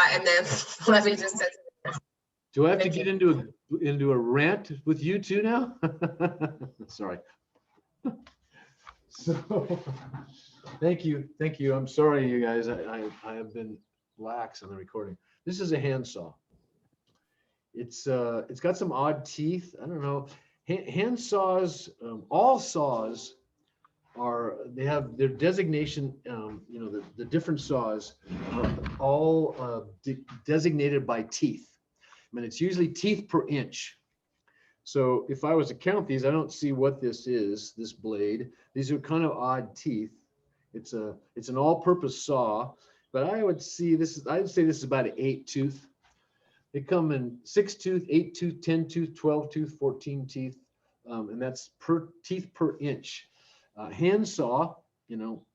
And then let me just. Do I have to get into a rant with you two now? Sorry. So, thank you. I'm sorry, you guys. I have been lax on the recording. This is a handsaw. It's got some odd teeth. I don't know. Hand saws, all saws they have their designation. The different saws are all designated by teeth. I mean, it's usually teeth per inch. So if I was to count these, I don't see what this is, this blade. These are kind of odd teeth. It's an all-purpose saw, but I'd say this is about an 8-tooth. They come in 6-tooth, 8-tooth, 10-tooth, 12-tooth, 14 teeth, and that's per teeth per inch. Hand saw,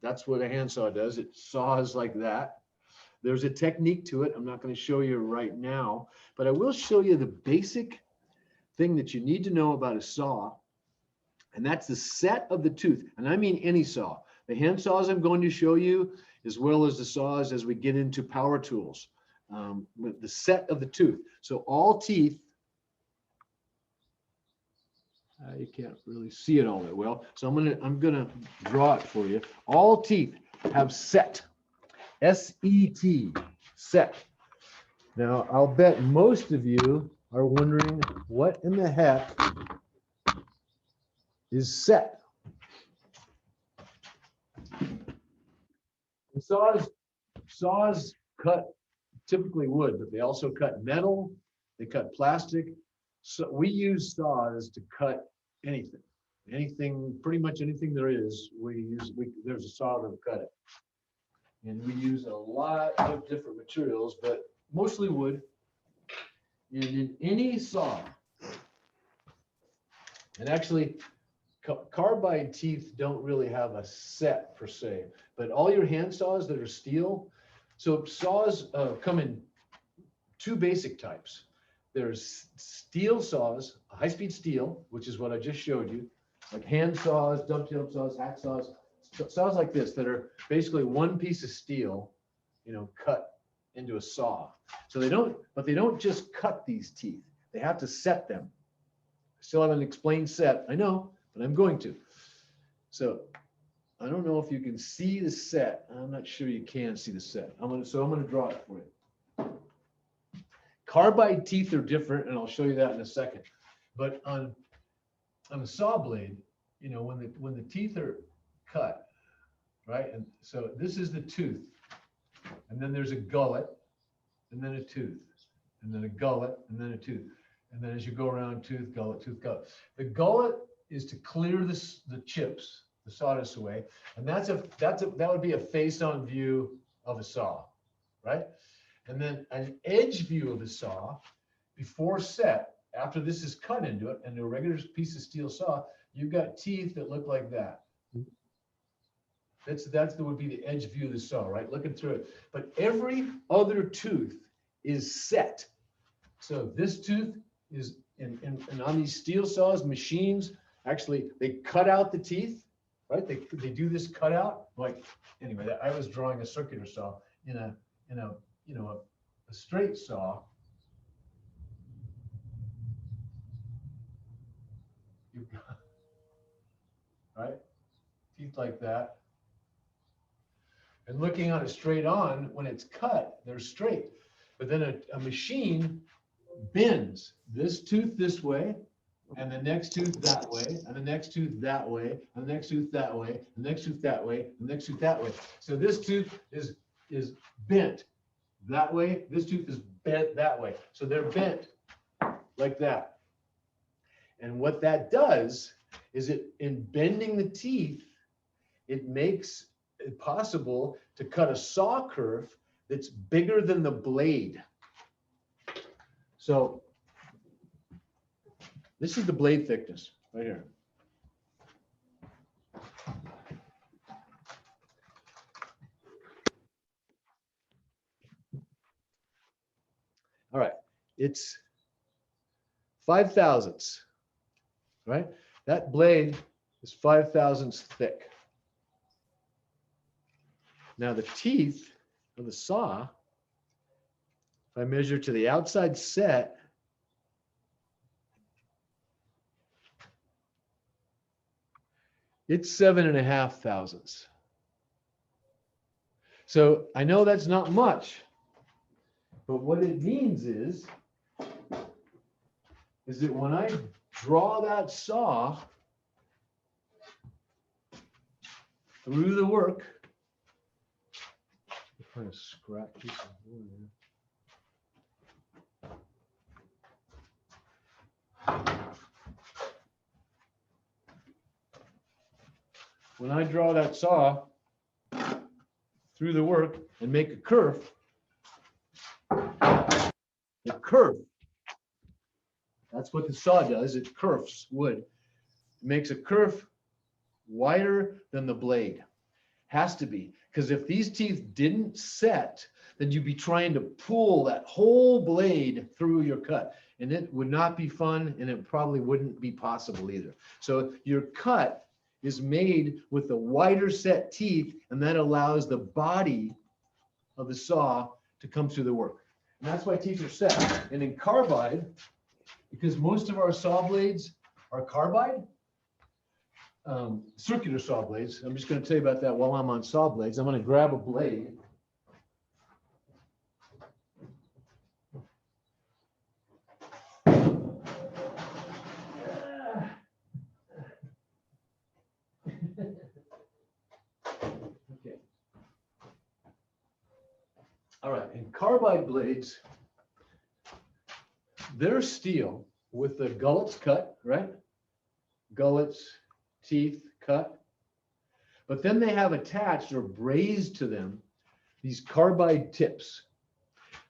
that's what a hand saw does. It saws like that. There's a technique to it. I'm not going to show you right now, but I will show you the basic thing that you need to know about a saw, and that's the set of the tooth. And I mean any saw. The hand saws I'm going to show you, as well as the saws as we get into power tools, with the set of the tooth. So all teeth, you can't really see it all that well. So I'm gonna draw it for you. All teeth have set. S-E-T, set. Now, I'll bet most of you are wondering what in the heck is set. Saws cut typically wood, but they also cut metal, they cut plastic. So we use saws to cut anything, pretty much anything there is. There's a saw that'll cut it. And we use a lot of different materials, but mostly wood. And in any saw, and actually carbide teeth don't really have a set per se, but all your hand saws that are steel, so saws come in two basic types. There's steel saws, high-speed steel, which is what I just showed you, like hand saws, dovetail saws, hacksaws, saws like this that are basically one piece of steel, cut into a saw. So they don't just cut these teeth. They have to set them. I still haven't explained set, I know, but I'm going to. So I don't know if you can see the set. I'm not sure you can see the set. I'm gonna draw it for you. Carbide teeth are different, and I'll show you that in a second. But on a saw blade, when the teeth are cut, right? And so this is the tooth, and then there's a gullet, and then a tooth, and then a gullet, and then a tooth. And then as you go around, tooth, gullet, tooth, gullet. The gullet is to clear the chips, the sawdust away, and that would be a face-on view of a saw, right? And then an edge view of the saw before set, after this is cut into it, and a regular piece of steel saw, you've got teeth that look like that. That would be the edge view of the saw, right? Looking through it. But every other tooth is set. So this tooth is and on these steel saws, machines, actually they cut out the teeth, right? They do this cutout. Like anyway, I was drawing a circular saw in a straight saw. You've got, right? Teeth like that. And looking on it straight on, when it's cut, they're straight. But then a machine bends this tooth this way, and the next tooth that way, and the next tooth that way, and the next tooth that way, and the next tooth that way, and the next tooth that way. So this tooth is bent that way. This tooth is bent that way. So they're bent like that. And what that does is in bending the teeth, it makes it possible to cut a saw curve that's bigger than the blade. So this is the blade thickness right here. All right, it's 5 thousandths, right? That blade is 5 thousandths thick. Now the teeth of the saw I measure to the outside set, it's 7.5 thousandths. So I know that's not much, but what it means is that when I draw that saw through the work, I'm trying to scratch this. When I draw that saw through the work and make a kerf, that's what the saw does. It kerfs wood. It makes a kerf wider than the blade. Has to be, because if these teeth didn't set, then you'd be trying to pull that whole blade through your cut, and it would not be fun, and it probably wouldn't be possible either. So your cut is made with the wider set teeth, and that allows the body of the saw to come through the work. And that's why teeth are set. And in carbide, because most of our saw blades are carbide, circular saw blades. I'm just going to tell you about that while I'm on saw blades. I'm going to grab a blade. Okay. All right, and carbide blades, they're steel with the gullets cut, right? Gullets, teeth cut. But then they have attached or brazed to them these carbide tips.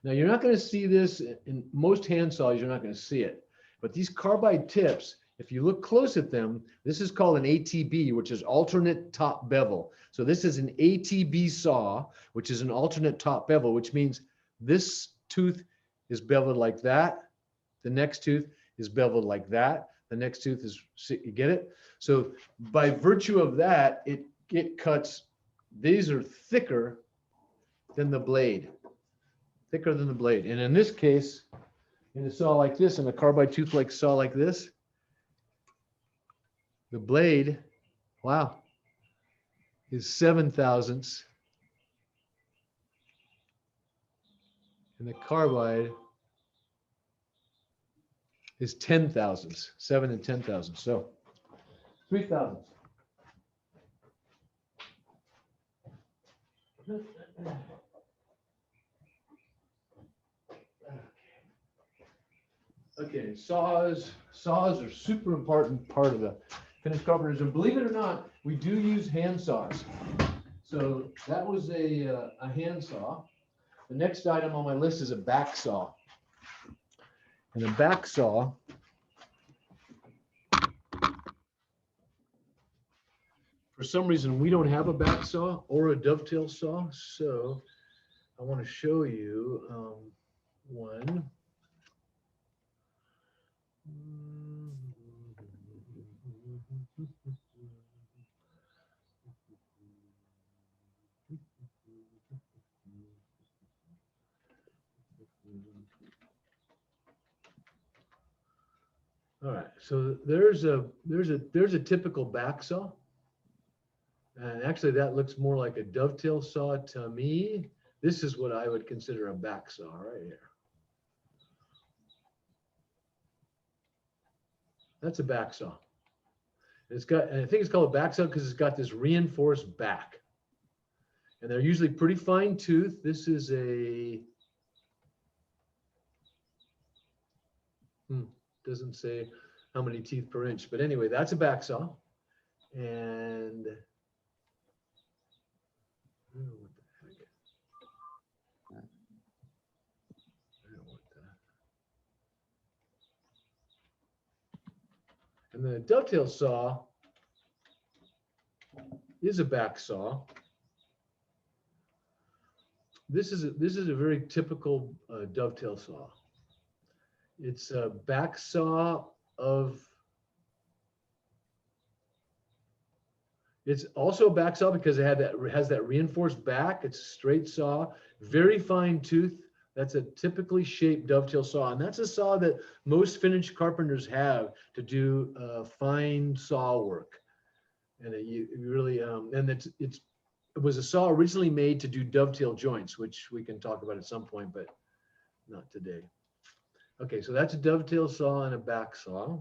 Now you're not going to see this in most hand saws, you're not going to see it. But these carbide tips, if you look close at them, this is called an ATB, which is alternate top bevel. So this is an ATB saw, which is an alternate top bevel, which means this tooth is beveled like that. The next tooth is beveled like that. The next tooth is, you get it? So by virtue of that, it cuts, these are thicker than the blade, thicker than the blade. And in this case, in a saw like this, in a carbide tooth like saw like this, the blade, wow, is 7 thousandths. And the carbide is 10 thousandths, 7 and 10 thousandths. So 3 thousandths. Okay, saws are super important part of the finished carpenters, and believe it or not, we do use hand saws. So that was a hand saw. The next item on my list is a back saw. And a back saw for some reason, we don't have a back saw or a dovetail saw, so I want to show you one. All right, so there's a typical back saw. And actually that looks more like a dovetail saw to me. This is what I would consider a back saw right here. That's a back saw. It's got, and I think it's called a back saw because it's got this reinforced back. And they're usually pretty fine tooth. This is a, doesn't say how many teeth per inch, but anyway, that's a back saw. And oh, what the heck? I don't want that. And the dovetail saw is a back saw. This is a very typical dovetail saw. It's a back saw of, it's also a back saw because it has that reinforced back. It's a straight saw, very fine tooth. That's a typically shaped dovetail saw. And that's a saw that most finished carpenters have to do fine saw work. And you really, and it was a saw originally made to do dovetail joints, which we can talk about at some point, but not today. Okay, so that's a dovetail saw and a back saw.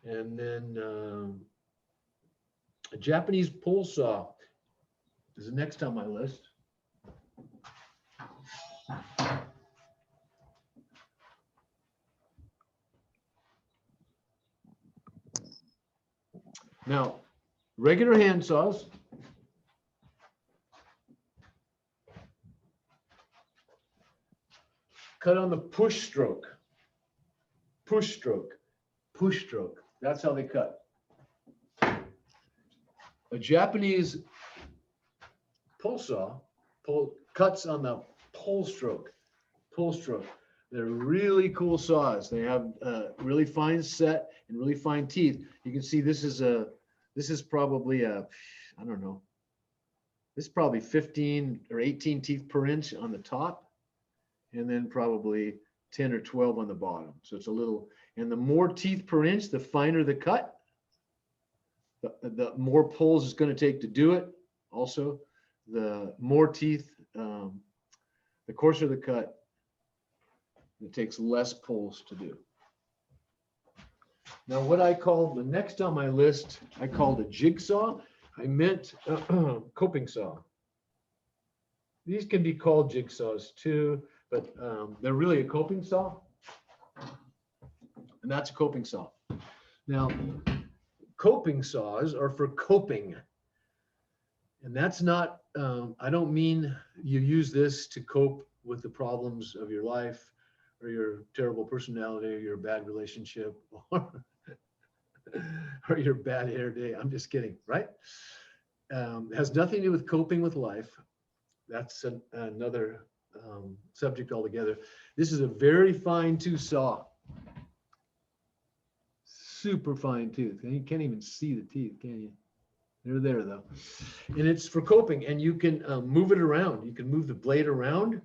And then a Japanese pole saw is the next on my list. Now, regular hand saws cut on the push stroke. Push stroke. Push stroke. That's how they cut. A Japanese pole saw cuts on the pole stroke. Pole stroke. They're really cool saws. They have really fine set and really fine teeth. You can see this is probably I don't know. This is probably 15 or 18 teeth per inch on the top, and then probably 10 or 12 on the bottom. So it's a little, and the more teeth per inch, the finer the cut, the more poles it's going to take to do it. Also, the more teeth, the coarser the cut, it takes less poles to do. Now, what I call the next on my list, I called a jigsaw. I meant coping saw. These can be called jigsaws too, but they're really a coping saw. And that's a coping saw. Now, coping saws are for coping. And that's not, I don't mean you use this to cope with the problems of your life or your terrible personality or your bad relationship or your bad hair day. I'm just kidding, right? Has nothing to do with coping with life. That's another subject altogether. This is a very fine tooth saw. Super fine tooth. And you can't even see the teeth, can you? They're there though. And it's for coping, and you can move it around. You can move the blade around,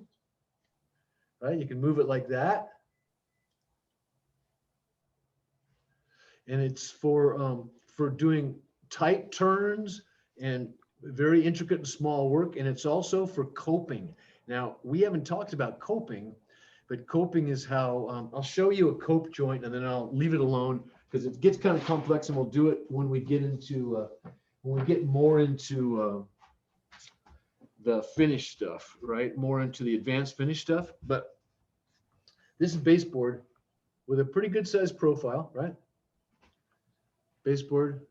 right? You can move it like that. And it's for doing tight turns and very intricate and small work. And it's also for coping. Now, we haven't talked about coping, but coping is how, I'll show you a cope joint and then I'll leave it alone because it gets kind of complex, and we'll do it when we get into, when we get more into the finished stuff, right? More into the advanced finished stuff. But this is baseboard with a pretty good size profile, right? Baseboard.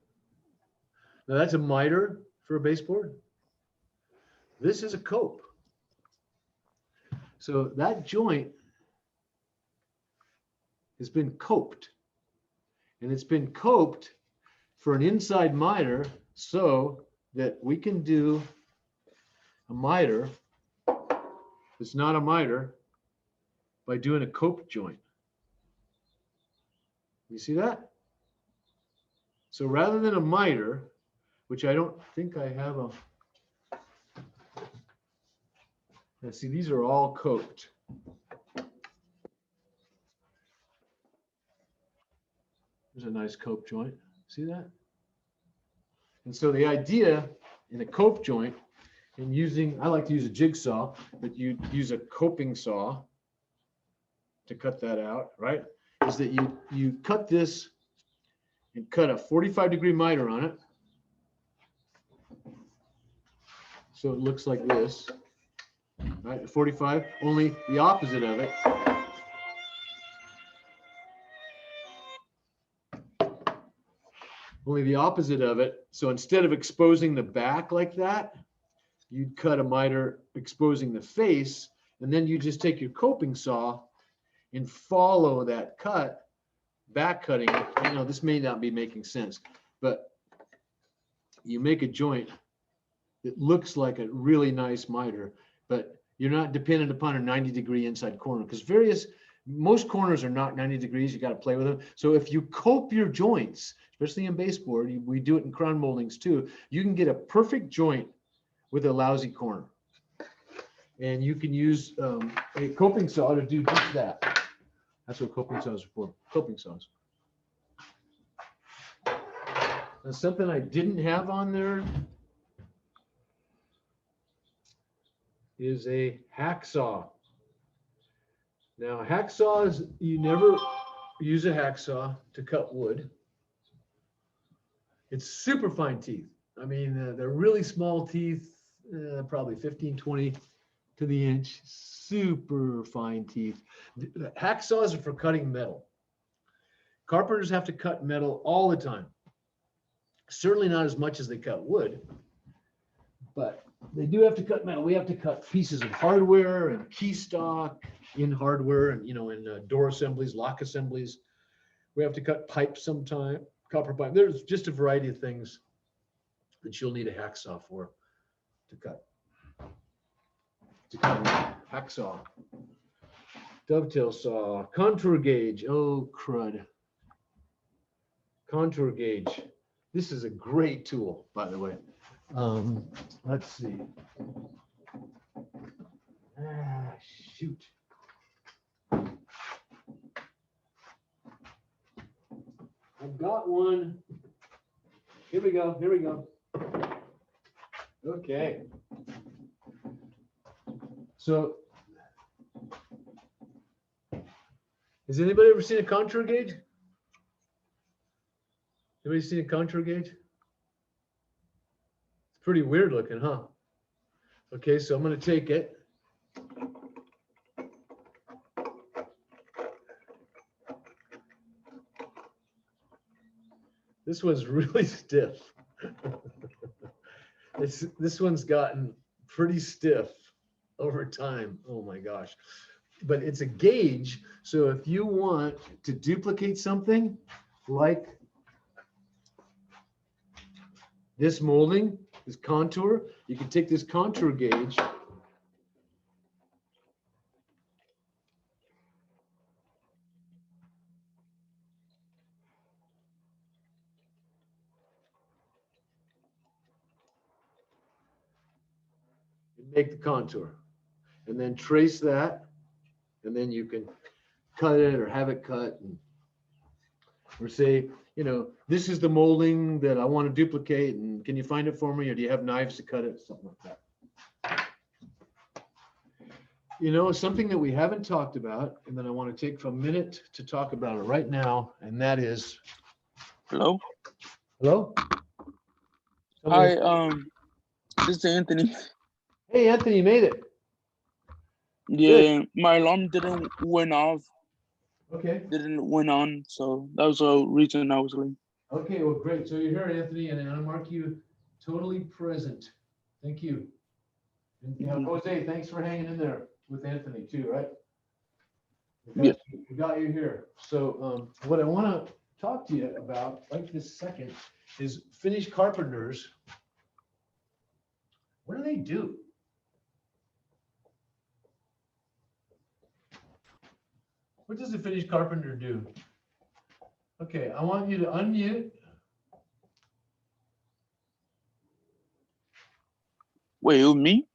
Now that's a miter for a baseboard. This is a cope. So that joint has been coped, and it's been coped for an inside miter so that we can do a miter that's not a miter by doing a cope joint. You see that? So rather than a miter, which I don't think I have a, let's see, these are all coped. There's a nice cope joint. See that? And so the idea in a cope joint, and using, I like to use a jigsaw, but you use a coping saw to cut that out, right? Is that you cut this and cut a 45-degree miter on it. So it looks like this, right? 45, only the opposite of it. Only the opposite of it. So instead of exposing the back like that, you'd cut a miter exposing the face, and then you just take your coping saw and follow that cut, back cutting. You know, this may not be making sense, but you make a joint that looks like a really nice miter, but you're not dependent upon a 90-degree inside corner, because most corners are not 90 degrees. You got to play with them. So if you cope your joints, especially in baseboard, we do it in crown moldings too, you can get a perfect joint with a lousy corner. And you can use a coping saw to do just that. That's what coping saws are for, coping saws. Now, something I didn't have on there is a hacksaw. Now, hacksaws, you never use a hacksaw to cut wood. It's super fine teeth. I mean, they're really small teeth, probably 15, 20 to the inch, super fine teeth. The hacksaws are for cutting metal. Carpenters have to cut metal all the time. Certainly not as much as they cut wood, but they do have to cut metal. We have to cut pieces of hardware and key stock in hardware and, in door assemblies, lock assemblies. We have to cut pipe sometime, copper pipe. There's just a variety of things that you'll need a hacksaw for to cut. Hacksaw, dovetail saw, contour gauge. Oh, crud. Contour gauge. This is a great tool, by the way. Let's see. Shoot. I've got one. Here we go. Here we go. Okay. So, has anybody ever seen a contour gauge? Anybody seen a contour gauge? It's pretty weird looking, huh? Okay, so I'm going to take it. This one's really stiff. This one's gotten pretty stiff over time. Oh my gosh. But it's a gauge. So if you want to duplicate something like this molding, this contour, you can take this contour gauge and make the contour, and then trace that, and then you can cut it or have it cut, or say, this is the molding that I want to duplicate, and can you find it for me, or do you have knives to cut it, something like that. Something that we haven't talked about, and then I want to take a minute to talk about it right now, and that is. Hello. Hello. Hi. This is Anthony. Hey, Anthony, you made it. Yeah, my alarm didn't went off. Okay. Didn't went on, so that was the reason I was late. Okay, well, great. So you're here, Anthony, and I'll mark you totally present. Thank you. And Jose, thanks for hanging in there with Anthony too, right? Yes. We got you here. So what I want to talk to you about right this second is finished carpenters. What do they do? What does a finished carpenter do? Okay, I want you to unmute. Wait, it was me?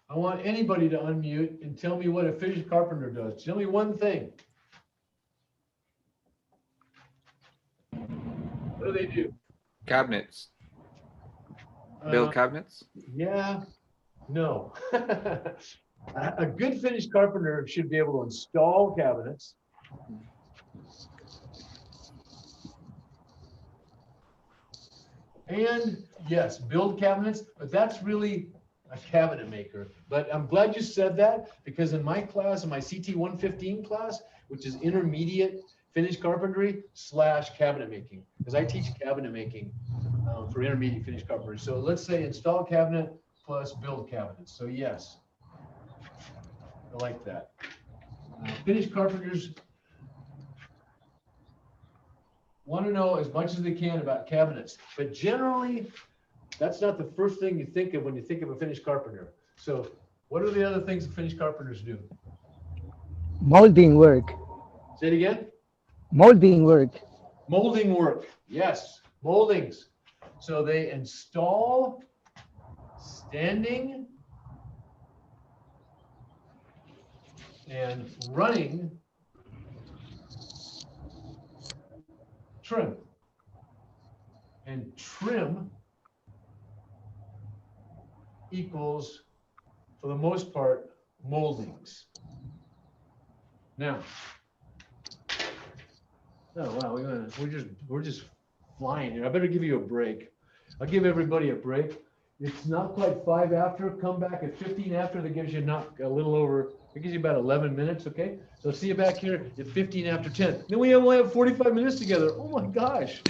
I want anybody to unmute and tell me what a finished carpenter does. Tell me one thing. What do they do? Cabinets. Build cabinets? Yeah, no. A good finished carpenter should be able to install cabinets. And yes, build cabinets, but that's really a cabinet maker. But I'm glad you said that, because in my class, in my CT 115 class, which is intermediate finished carpentry / cabinet making, because I teach cabinet making for intermediate finished carpentry. So let's say install cabinet plus build cabinets. So yes, I like that. Finished carpenters want to know as much as they can about cabinets, but generally, that's not the first thing you think of when you think of a finished carpenter. So what are the other things that finished carpenters do? Molding work. Say it again. Molding work. Molding work. Yes, moldings. So they install standing And running trim. And trim equals, for the most part, moldings. Now, oh wow, we're just flying here. I better give you a break. I'll give everybody a break. It's not quite 5 after. Come back at 15 after. That gives you not a little over. It gives you about 11 minutes. Okay. So see you back here at 15 after 10. Then we only have 45 minutes together. Oh my gosh.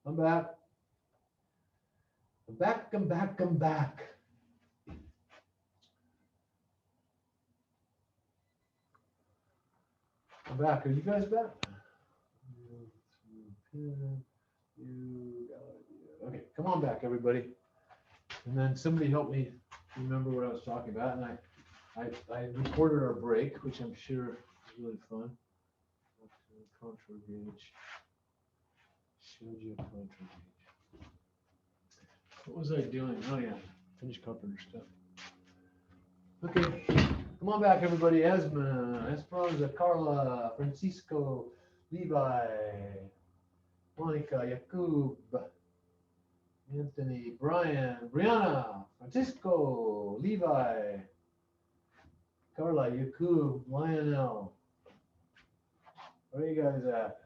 I'm back. I'm back, I'm back, I'm back. I'm back. Are you guys back? Okay, come on back, everybody. And then somebody help me remember what I was talking about. And I recorded our break, which I'm sure is really fun. Contour gauge. Showed you a contour gauge. What was I doing? Oh yeah, finished carpenter stuff. Okay, come on back, everybody. Esma, Esperanza, Carla, Francisco, Levi, Monica, Yakub, Anthony, Brian, Brianna, Francisco, Levi, Carla, Yakub, Lionel. Where are you guys at?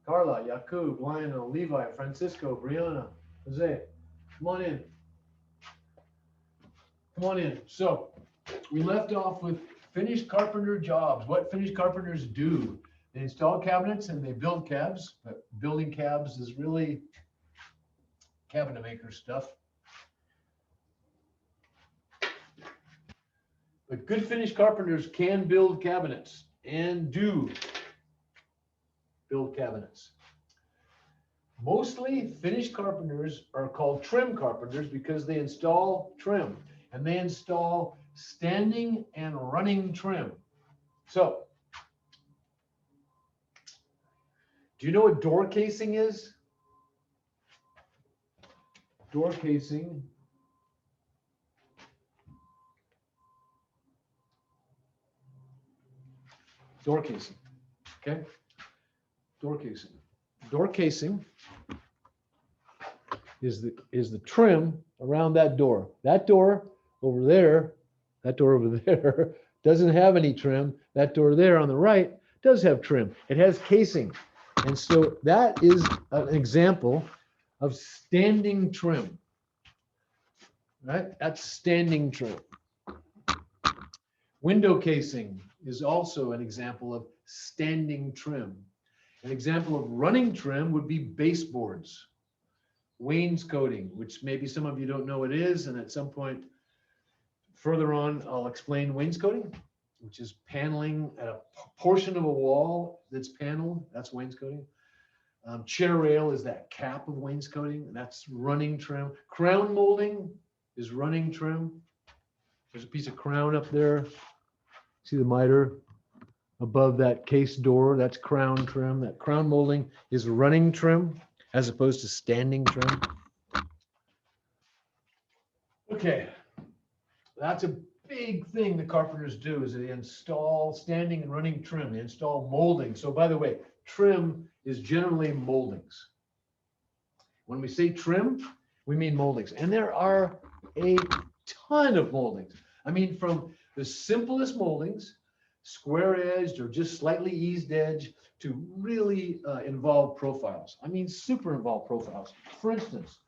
Carla, Yakub, Lionel, Levi, Francisco, Brianna, Jose. Come on in. Come on in. So we left off with finished carpenter jobs. What finished carpenters do? They install cabinets and they build cabs, but building cabs is really cabinet maker stuff. But good finished carpenters can build cabinets and do build cabinets. Mostly finished carpenters are called trim carpenters because they install trim and they install standing and running trim. So, do you know what door casing is? Door casing. Door casing, okay? Door casing. Door casing is the trim around that door. That door over there, that door over there doesn't have any trim. That door there on the right does have trim. It has casing. And so that is an example of standing trim, right? That's standing trim. Window casing is also an example of standing trim. An example of running trim would be baseboards, wainscoting, which maybe some of you don't know what it is, and at some point further on, I'll explain wainscoting, which is paneling at a portion of a wall that's paneled. That's wainscoting. Chair rail is that cap of wainscoting, and that's running trim. Crown molding is running trim. There's a piece of crown up there. See the miter above that case door? That's crown trim. That crown molding is running trim as opposed to standing trim. Okay, that's a big thing the carpenters do is they install standing and running trim. They install molding. So by the way, trim is generally moldings. When we say trim, we mean moldings. And there are a ton of moldings. I mean, from the simplest moldings, square edged or just slightly eased edge, to really involved profiles. I mean, super involved profiles. For instance,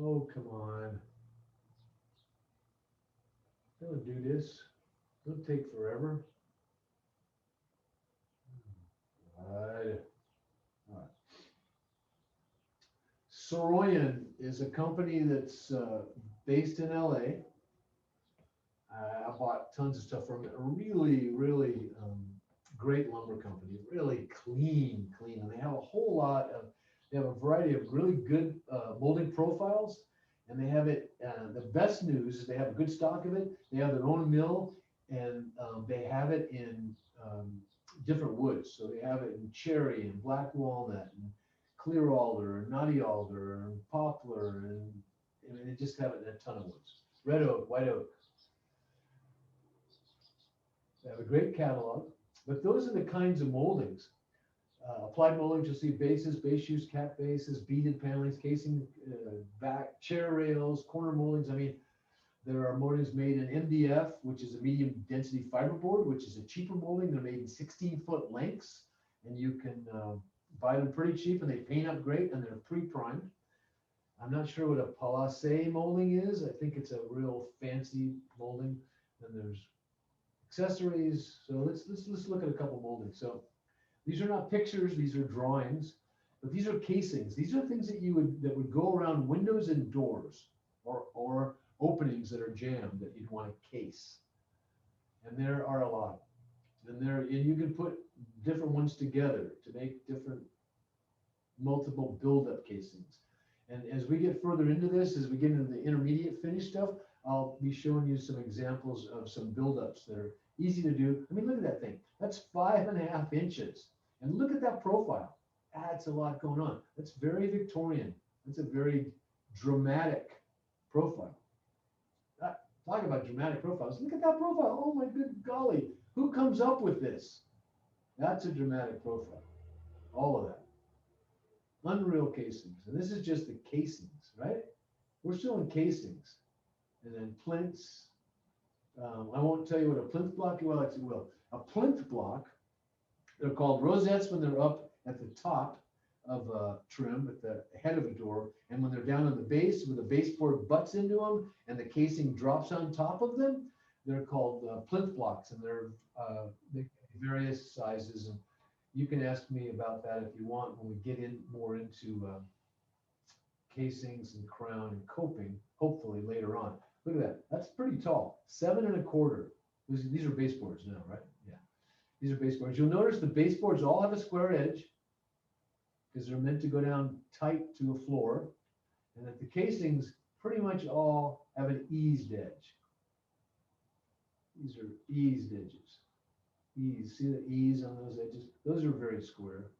oh, come on. Don't do this. Don't take forever. All right. Soroyan is a company that's based in LA. I bought tons of stuff from it. A really, really great lumber company. Really clean. And they have a whole lot of, they have a variety of really good molding profiles. And they have it, the best news is they have a good stock of it. They have their own mill, and they have it in different woods. So they have it in cherry and black walnut and clear alder and knotty alder and poplar and I mean, they just have it in a ton of woods. Red oak, white oak. They have a great catalog, but those are the kinds of moldings. Applied moldings, you'll see bases, base use cap bases, beaded panelings, casing, back, chair rails, corner moldings. I mean, there are moldings made in MDF, which is a medium density fiberboard, which is a cheaper molding. They're made in 16-foot lengths, and you can buy them pretty cheap, and they paint up great, and they're pre-primed. I'm not sure what a Palace molding is. I think it's a real fancy molding. Then there's accessories. So let's look at a couple moldings. So these are not pictures, these are drawings, but these are casings. These are things that would go around windows and doors or openings that are jammed that you'd want to case. And there are a lot. And you can put different ones together to make different multiple build-up casings. And as we get further into this, as we get into the intermediate finish stuff, I'll be showing you some examples of some buildups that are easy to do. I mean, look at that thing. That's 5.5 inches. And look at that profile. That's a lot going on. That's very Victorian. That's a very dramatic profile. Talk about dramatic profiles. Look at that profile. Oh my good golly. Who comes up with this? That's a dramatic profile. All of that. Unreal casings. And this is just the casings, right? We're still in casings. And then plinths. I won't tell you what a plinth block is. Well, actually will. A plinth block, they're called rosettes when they're up at the top of a trim, at the head of a door. And when they're down on the base, where the baseboard butts into them and the casing drops on top of them, they're called plinth blocks. And they're various sizes. And you can ask me about that if you want when we get in more into casings and crown and coping, hopefully later on. Look at that. That's pretty tall. 7 1/4. These are baseboards now, right? Yeah. These are baseboards. You'll notice the baseboards all have a square edge because they're meant to go down tight to a floor, and that the casings pretty much all have an eased edge. These are eased edges. Ease. See the ease on those edges? Those are very square.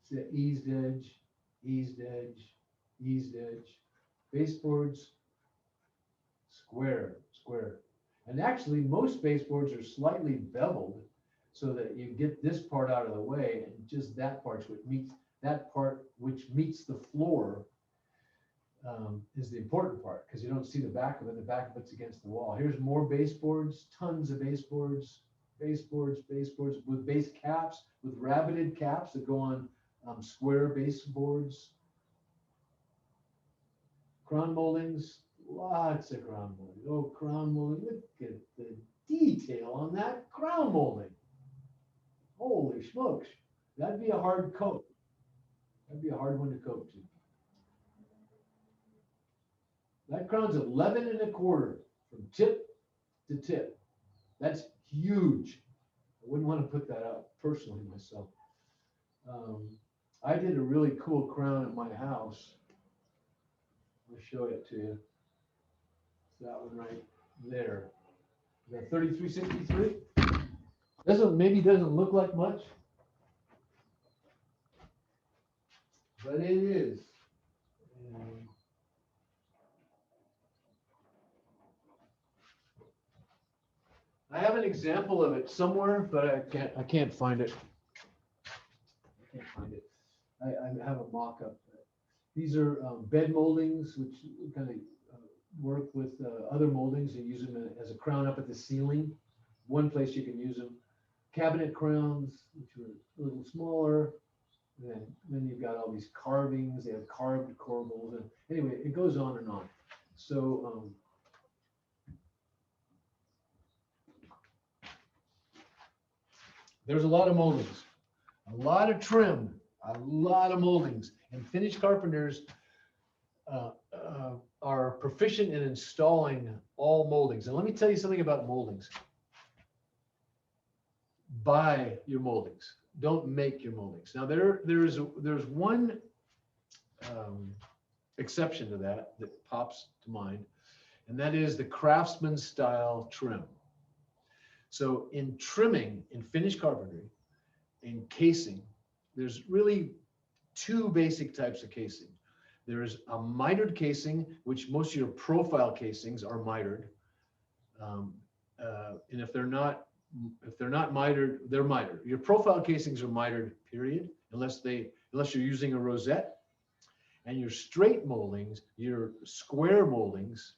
See that eased edge, eased edge, eased edge. Baseboards, square, square. And actually, most baseboards are slightly beveled so that you get this part out of the way, and just that part which meets the floor is the important part, because you don't see the back of it. The back of it's against the wall. Here's more baseboards, tons of baseboards with base caps, with rabbeted caps that go on square baseboards. Crown moldings, lots of crown molding. Oh, crown molding, look at the detail on that crown molding. Holy smokes. That'd be a hard coat. That'd be a hard one to coat to. That crown's 11 1/4 from tip to tip. That's huge. I wouldn't want to put that out personally myself. I did a really cool crown at my house. I'll show it to you. It's that one right there. The 3363. This one maybe doesn't look like much, but it is. And I have an example of it somewhere, but I can't find it. I can't find it. I have a mock-up. These are bed moldings, which kind of work with other moldings and use them as a crown up at the ceiling. One place you can use them. Cabinet crowns, which are a little smaller. And then you've got all these carvings. They have carved corbels. And anyway, it goes on and on. So there's a lot of moldings, a lot of trim, a lot of moldings. And finished carpenters are proficient in installing all moldings. And let me tell you something about moldings. Buy your moldings. Don't make your moldings. Now there's one exception to that pops to mind, and that is the craftsman style trim. So in trimming, in finished carpentry, in casing, there's really two basic types of casing. There's a mitered casing, which most of your profile casings are mitered. And if they're not mitered, they're mitered. Your profile casings are mitered, period, unless you're using a rosette. And your straight moldings, your square moldings,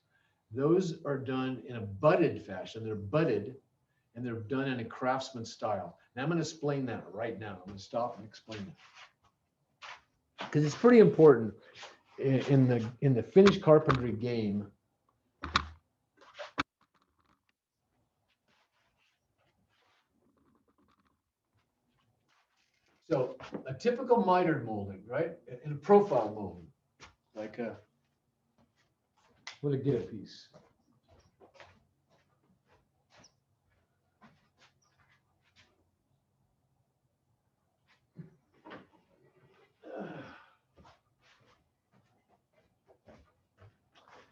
those are done in a butted fashion. They're butted and they're done in a craftsman style. Now I'm going to explain that right now. I'm going to stop and explain that. Because it's pretty important in the finished carpentry game. So a typical mitered molding, right? In a profile molding, like a, what a get a piece.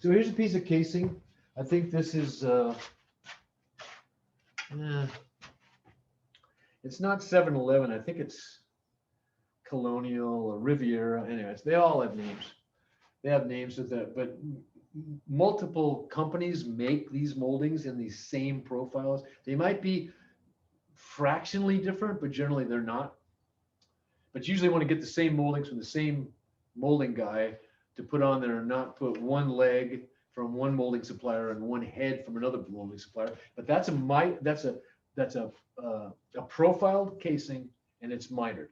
So here's a piece of casing. I think this is, it's not 7-Eleven. I think it's Colonial or Riviera. Anyways, they all have names. They have names with that, but multiple companies make these moldings in these same profiles. They might be fractionally different, but generally they're not. But usually want to get the same moldings from the same molding guy to put on there and not put one leg from one molding supplier and one head from another molding supplier. But that's a profiled casing, and it's mitered.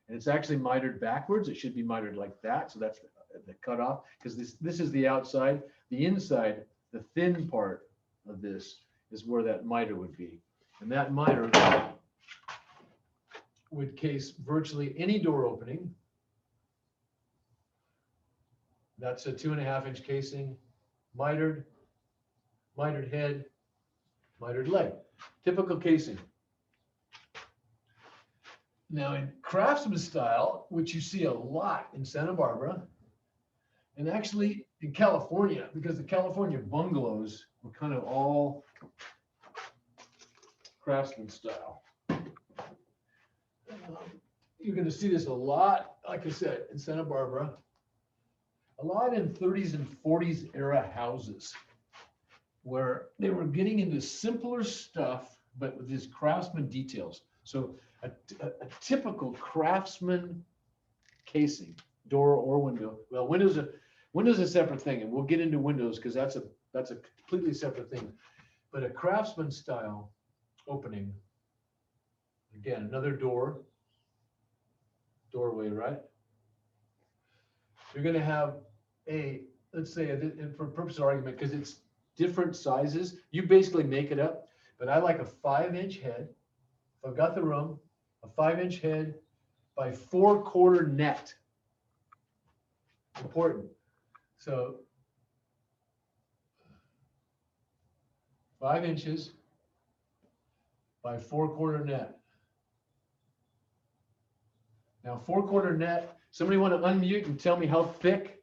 And it's actually mitered backwards. It should be mitered like that. So that's the cutoff, because this is the outside. The inside, the thin part of this is where that miter would be. And that miter would case virtually any door opening. That's a 2.5-inch casing, mitered head, mitered leg. Typical casing. Now in craftsman style, which you see a lot in Santa Barbara, and actually in California, because the California bungalows were kind of all craftsman style. You're going to see this a lot, like I said, in Santa Barbara, a lot in 30s and 40s era houses, where they were getting into simpler stuff, but with these craftsman details. So a typical craftsman casing, door or window. Well, windows a separate thing, and we'll get into windows because that's a completely separate thing. But a craftsman style opening, again, another doorway, right? You're going to have let's say, and for purpose of argument, because it's different sizes, you basically make it up. But I like a 5-inch head. If I've got the room, a 5-inch head by 4/4 net. Important. So 5 inches by 4/4 net. Now 4/4 net, somebody want to unmute and tell me how thick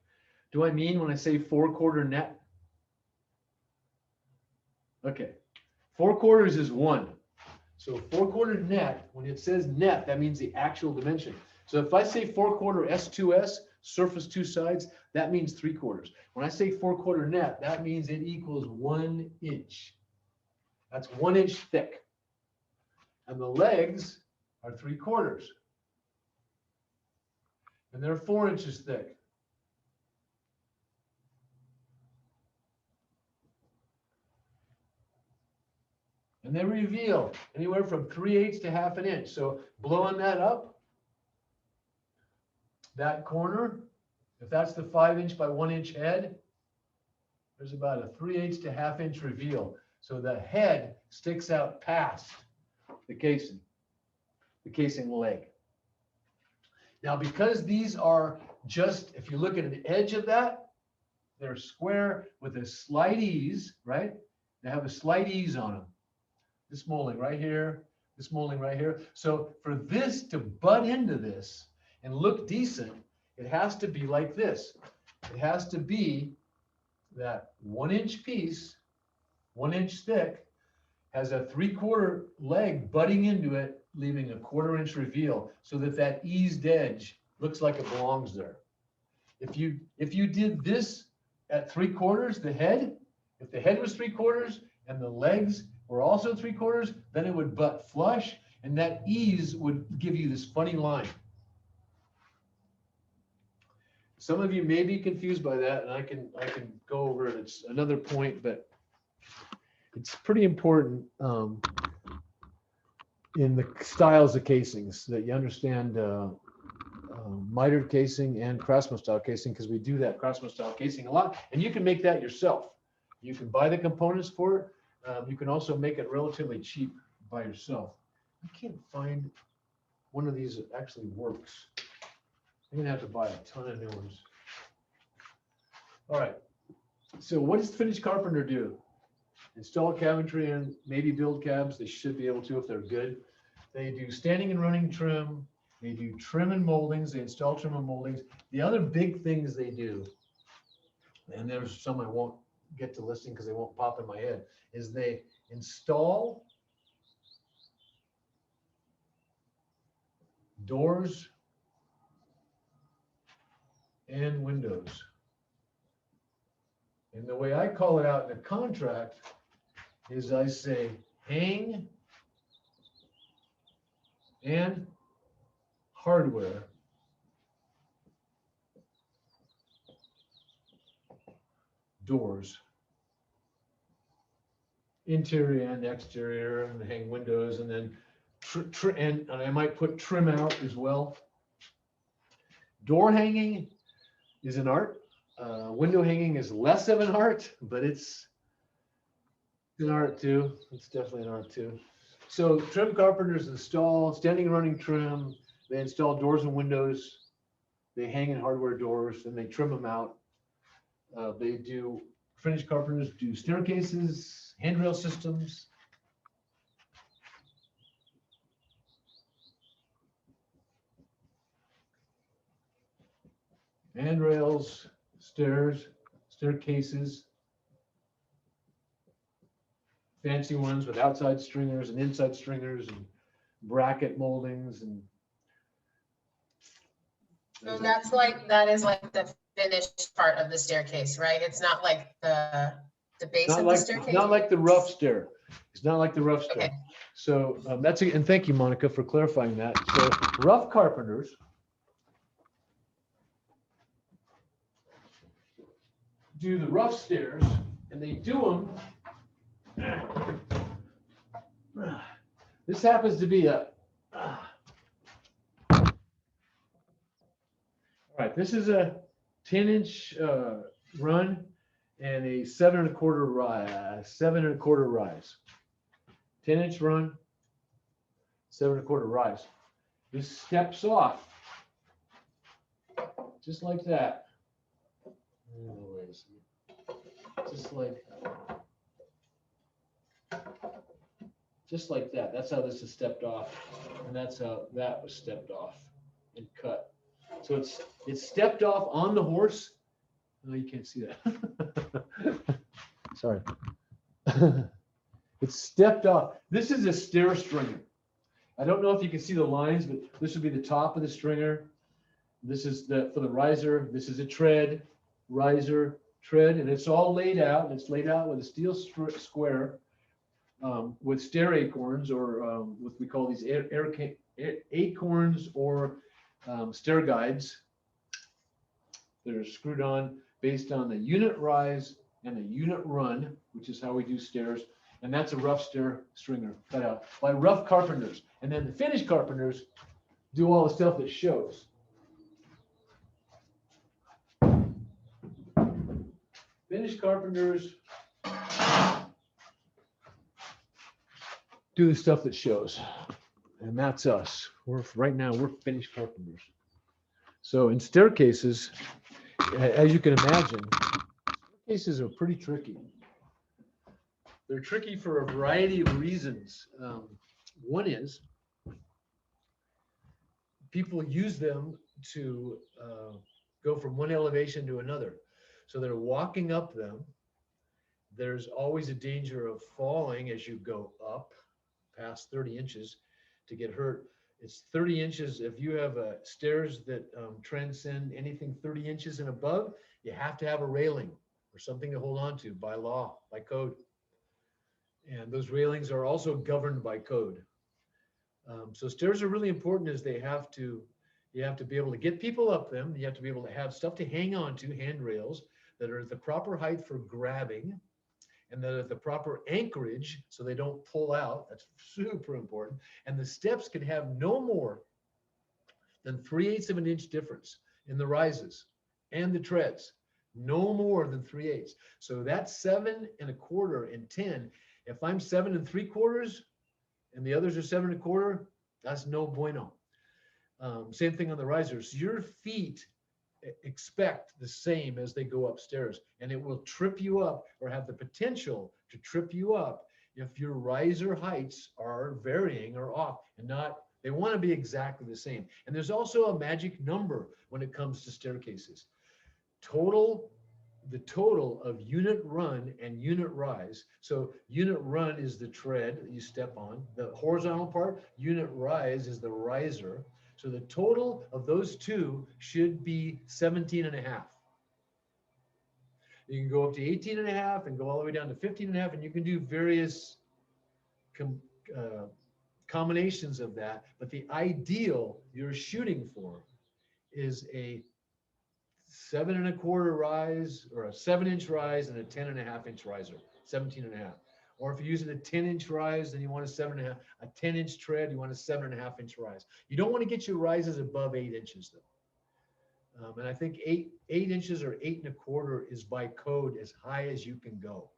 do I mean when I say 4/4 net? Okay, 4/4 is 1. So 4/4 net, when it says net, that means the actual dimension. So if I say 4/4 S2S, surface 2 sides, that means 3/4. When I say 4/4 net, that means it equals 1 inch. That's 1 inch thick. And the legs are 3/4. And they're 4 inches thick. And they reveal anywhere from 3/8 to 1/2 inch. So blowing that up, that corner, if that's the 5-inch by 1-inch head, there's about a 3/8 to 1/2 inch reveal. So the head sticks out past the casing leg. Now, because these are just, if you look at an edge of that, they're square with a slight ease, right? They have a slight ease on them. This molding right here, this molding right here. So for this to butt into this and look decent, it has to be like this. It has to be that 1-inch piece, 1 inch thick, has a 3/4 leg butting into it, leaving a 1/4 inch reveal so that that eased edge looks like it belongs there. If you did this at 3/4, the head, if the head was 3/4 and the legs were also 3/4, then it would butt flush, and that ease would give you this funny line. Some of you may be confused by that, and I can go over it. It's another point, but it's pretty important in the styles of casings that you understand mitered casing and Craftsman style casing, because we do that Craftsman style casing a lot, and you can make that yourself. You can buy the components for it. You can also make it relatively cheap by yourself. I can't find one of these that actually works. I'm gonna have to buy a ton of new ones. All right. So what does Finished Carpenter do? Install cabinetry and maybe build cabs. They should be able to if they're good. They do standing and running trim. They do trim and moldings. They install trim and moldings. The other big things they do, and there's some I won't get to listing because they won't pop in my head, is they install doors and windows. And the way I call it out in the contract is I say hang and hardware doors, interior and exterior, and hang windows, and then and I might put trim out as well. Door hanging is an art. Window hanging is less of an art, but it's an art too. It's definitely an art too. So trim carpenters install standing and running trim. They install doors and windows. They hang in hardware doors and they trim them out. They do, finished carpenters do staircases, handrail systems. Handrails, stairs, staircases, fancy ones with outside stringers and inside stringers and bracket moldings and. So that's like, that is like the finished part of the staircase, right? It's not like the base Not of the like, staircase? not like the rough stair. It's not like the rough stair. Okay. So that's, and thank you, Monica, for clarifying that. So rough carpenters do the rough stairs, and they do them. This happens to be a. All right, this is a 10-inch run and a 7 1/4 rise, 7 1/4 rise. 10-inch run, 7 1/4 rise. This steps off just like that. Just like that. That's how this is stepped off, and that's how that was stepped off and cut. So it's stepped off on the horse. No, you can't see that. Sorry. It's stepped off. This is a stair stringer. I don't know if you can see the lines, but this would be the top of the stringer. This is for the riser. This is a tread, riser, tread, and it's all laid out. And it's laid out with a steel square with stair acorns, or what we call these acorns or stair guides. They're screwed on based on the unit rise and the unit run, which is how we do stairs. And that's a rough stair stringer cut out by rough carpenters. And then the finished carpenters do all the stuff that shows. Finished carpenters do the stuff that shows. And that's us. Right now, we're finished carpenters. So in staircases, as you can imagine, staircases are pretty tricky. They're tricky for a variety of reasons. One is people use them to go from one elevation to another. So they're walking up them, there's always a danger of falling as you go up past 30 inches to get hurt. It's 30 inches. If you have stairs that transcend anything 30 inches and above, you have to have a railing or something to hold on to by law, by code. And those railings are also governed by code. So stairs are really important as you have to be able to get people up them. You have to be able to have stuff to hang on to, handrails that are at the proper height for grabbing and that are at the proper anchorage so they don't pull out. That's super important. And the steps can have no more than 3/8 of an inch difference in the rises and the treads. No more than 3/8. So that's 7 1/4 and 10. If I'm 7 3/4 and the others are 7 1/4, that's no bueno. Same thing on the risers. Your feet expect the same as they go upstairs, and it will trip you up or have the potential to trip you up if your riser heights are varying or off and not, they want to be exactly the same. And there's also a magic number when it comes to staircases. The total of unit run and unit rise. So unit run is the tread that you step on, the horizontal part. Unit rise is the riser. So the total of those two should be 17.5. You can go up to 18.5 and go all the way down to 15.5, and you can do various combinations of that. But the ideal you're shooting for is a 7 1/4 rise or a 7-inch rise and a 10.5-inch riser, 17.5. Or if you're using a 10-inch rise, then you want a 7.5, a 10-inch tread, you want a 7.5-inch rise. You don't want to get your rises above 8 inches though. And I think 8 inches or 8 1/4 is by code as high as you can go.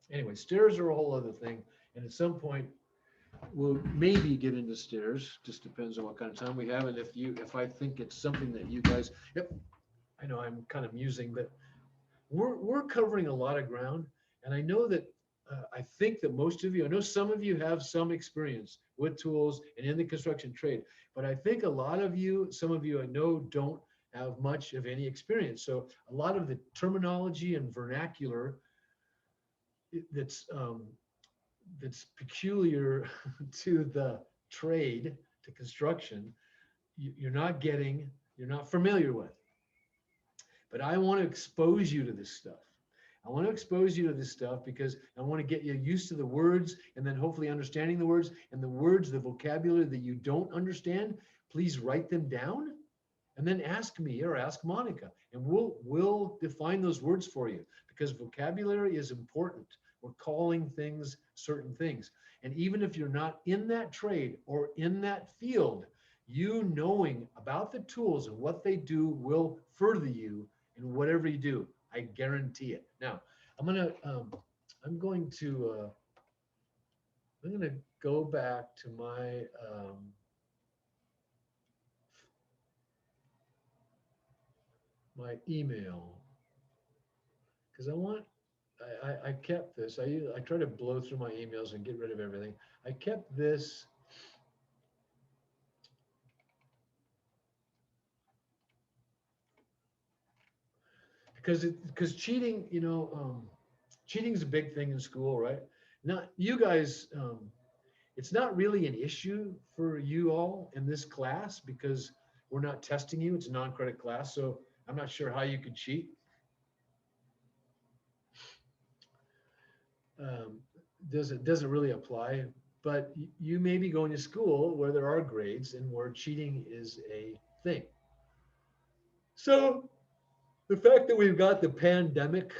Anyway, stairs are a whole other thing. And at some point, we'll maybe get into stairs. Just depends on what kind of time we have. And if I think it's something that you guys, yep, I know I'm kind of musing, but we're covering a lot of ground. And I know that I think that most of you, I know some of you have some experience with tools and in the construction trade, but I think a lot of you, some of you I know don't have much of any experience. So a lot of the terminology and vernacular that's peculiar to the trade, to construction, you're not familiar with. But I want to expose you to this stuff. I want to expose you to this stuff because I want to get you used to the words and then hopefully understanding the words, and the words, the vocabulary that you don't understand, please write them down and then ask me or ask Monica, and we'll define those words for you, because vocabulary is important. We're calling things certain things. And even if you're not in that trade or in that field, you knowing about the tools and what they do will further you in whatever you do. I guarantee it. Now, I'm going to go back to my email, because I kept this. I try to blow through my emails and get rid of everything. I kept this. Because cheating, cheating is a big thing in school, right? Not you guys, it's not really an issue for you all in this class because we're not testing you. It's a non-credit class, so I'm not sure how you could cheat. Doesn't really apply, but you may be going to school where there are grades and where cheating is a thing. So the fact that we've got the pandemic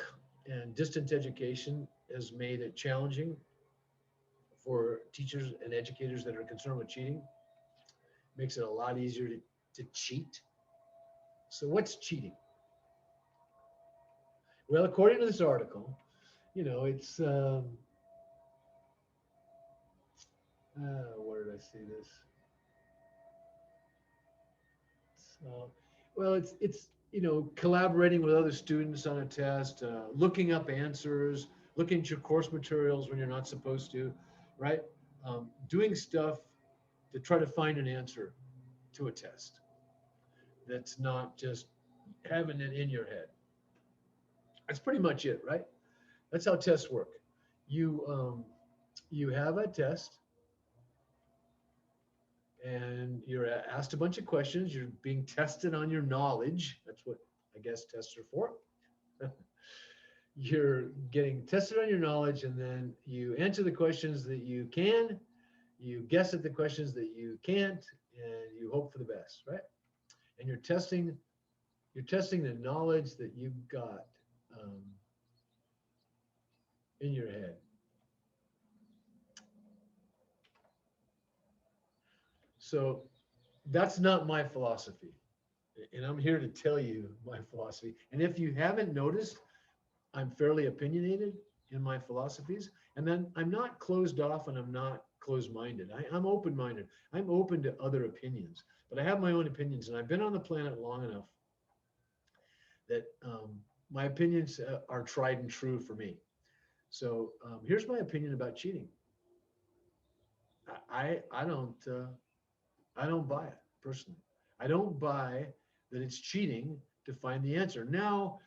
and distance education has made it challenging for teachers and educators that are concerned with cheating. Makes it a lot easier to cheat. So what's cheating? Well, according to this article, it's, where did I see this? So, well, it's collaborating with other students on a test, looking up answers, looking at your course materials when you're not supposed to, right? Doing stuff to try to find an answer to a test. That's not just having it in your head. That's pretty much it, right? That's how tests work. You have a test and you're asked a bunch of questions. You're being tested on your knowledge. That's what I guess tests are for. You're getting tested on your knowledge, and then you answer the questions that you can, you guess at the questions that you can't, and you hope for the best, right? And you're testing the knowledge that you've got in your head. So that's not my philosophy. And I'm here to tell you my philosophy. And if you haven't noticed, I'm fairly opinionated in my philosophies. And then I'm not closed off and I'm not closed-minded. I'm open-minded. I'm open to other opinions. But I have my own opinions. And I've been on the planet long enough that my opinions are tried and true for me. So here's my opinion about cheating. I don't buy it personally. I don't buy that it's cheating to find the answer. Now,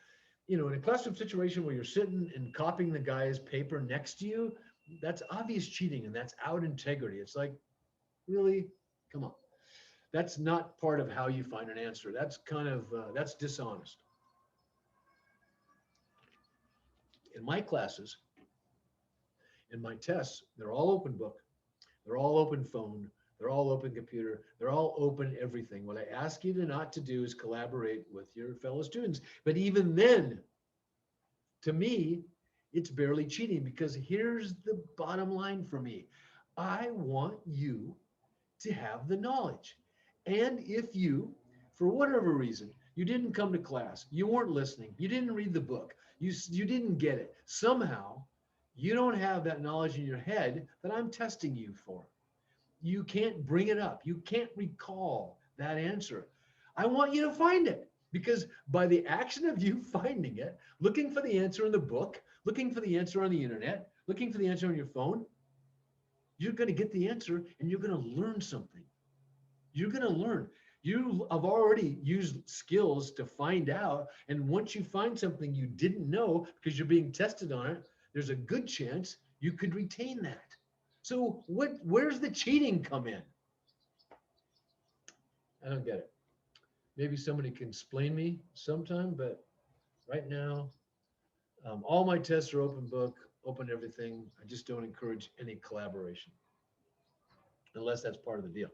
in a classroom situation where you're sitting and copying the guy's paper next to you, that's obvious cheating and that's out integrity. It's like, really? Come on. That's not part of how you find an answer. That's kind of, that's dishonest. In my classes, in my tests, they're all open book. They're all open phone. They're all open computer. They're all open everything. What I ask you to not to do is collaborate with your fellow students. But even then, to me, it's barely cheating because here's the bottom line for me. I want you to have the knowledge. And if you, for whatever reason, you didn't come to class, you weren't listening, you didn't read the book, you didn't get it, somehow you don't have that knowledge in your head that I'm testing you for. You can't bring it up. You can't recall that answer. I want you to find it because by the action of you finding it, looking for the answer in the book, looking for the answer on the internet, looking for the answer on your phone, you're going to get the answer and you're going to learn something. You're going to learn. You have already used skills to find out. And once you find something you didn't know because you're being tested on it, there's a good chance you could retain that. So where's the cheating come in? I don't get it. Maybe somebody can explain me sometime, but right now, all my tests are open book, open everything. I just don't encourage any collaboration unless that's part of the deal.